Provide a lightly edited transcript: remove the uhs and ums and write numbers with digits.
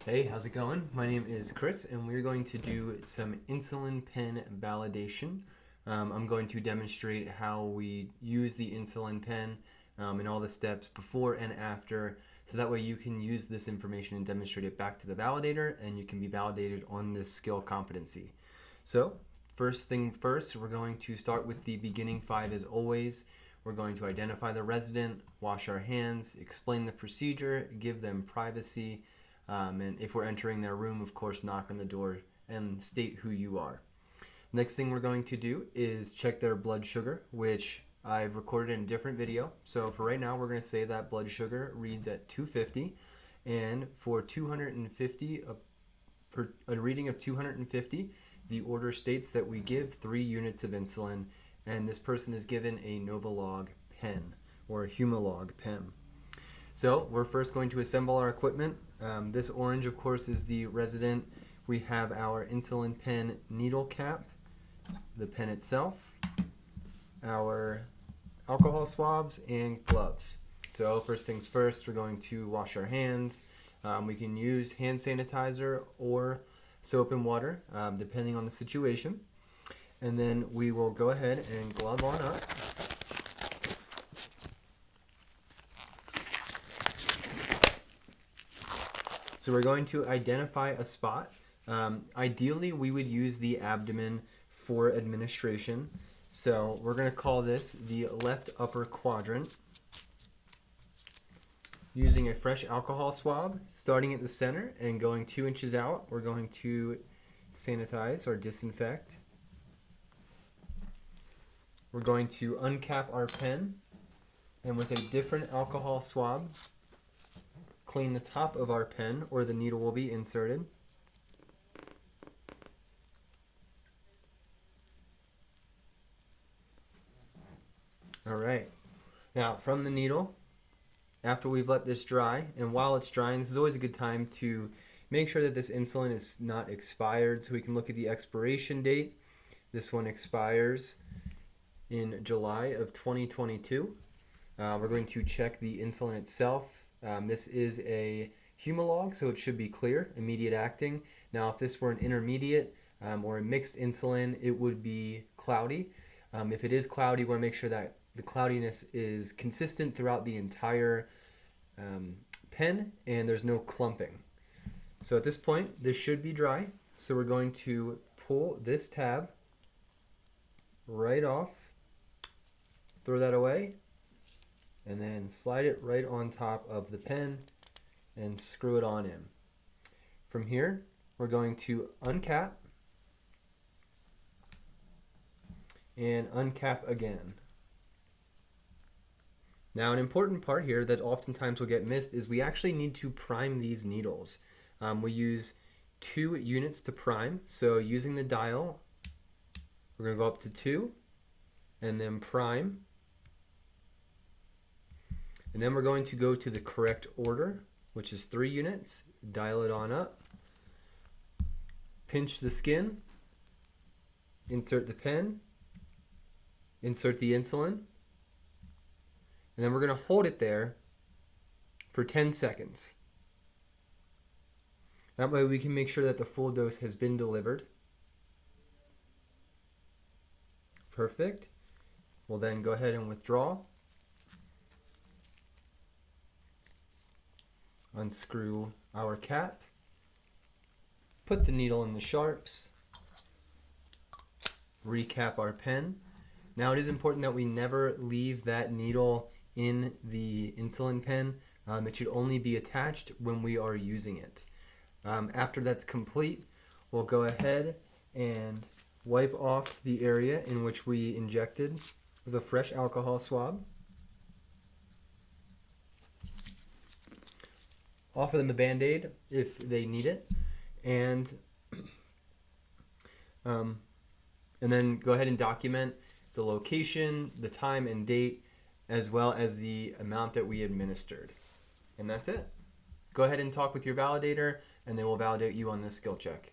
Hey, how's it going? My name is Chris, and we're going to do some insulin pen validation. I'm going to demonstrate how we use the insulin pen and all the steps before and after, so that way you can use this information and demonstrate it back to the validator, and you can be validated on this skill competency. So, first thing first, we're going to start with the beginning five as always. We're going to identify the resident, wash our hands, explain the procedure, give them privacy, and if we're entering their room, of course, knock on the door and state who you are. Next thing we're going to do is check their blood sugar, which I've recorded in a different video. So for right now, we're going to say that blood sugar reads at 250, and for 250, for a reading of 250, the order states that we give 3 units of insulin, and this person is given a Novolog pen or a Humalog pen. So we're first going to assemble our equipment. This orange, of course, is the resident. We have our insulin pen needle cap, the pen itself, our alcohol swabs, and gloves. So first things first, we're going to wash our hands. We can use hand sanitizer or soap and water, depending on the situation. And then we will go ahead and glove on up. So we're going to identify a spot. Ideally, we would use the abdomen for administration. So we're going to call this the left upper quadrant. Using a fresh alcohol swab, starting at the center and going 2 inches out, we're going to sanitize or disinfect. We're going to uncap our pen, and with a different alcohol swab, clean the top of our pen, or the needle will be inserted. All right. Now, from the needle, after we've let this dry, and while it's drying, this is always a good time to make sure that this insulin is not expired, so we can look at the expiration date. This one expires in July of 2022. We're going to check the insulin itself. This is a Humalog, so it should be clear, immediate acting. Now, if this were an intermediate or a mixed insulin, it would be cloudy. If it is cloudy, we want to make sure that the cloudiness is consistent throughout the entire pen and there's no clumping. So at this point, this should be dry. So we're going to pull this tab right off, throw that away, and then slide it right on top of the pen and screw it on in. From here, we're going to uncap and uncap again. Now, an important part here that oftentimes will get missed is we actually need to prime these needles. We use 2 units to prime, so using the dial, we're going to go up to 2 and then prime. And then we're going to go to the correct order, which is 3 units. Dial it on up. Pinch the skin. Insert the pen. Insert the insulin. And then we're going to hold it there for 10 seconds. That way we can make sure that the full dose has been delivered. Perfect. We'll then go ahead and withdraw. Unscrew our cap, put the needle in the sharps, recap our pen. Now, it is important that we never leave that needle in the insulin pen. It should only be attached when we are using it. After that's complete, we'll go ahead and wipe off the area in which we injected with a fresh alcohol swab. Offer them a Band-Aid if they need it, and then go ahead and document the location, the time and date, as well as the amount that we administered. And that's it. Go ahead and talk with your validator, and they will validate you on this skill check.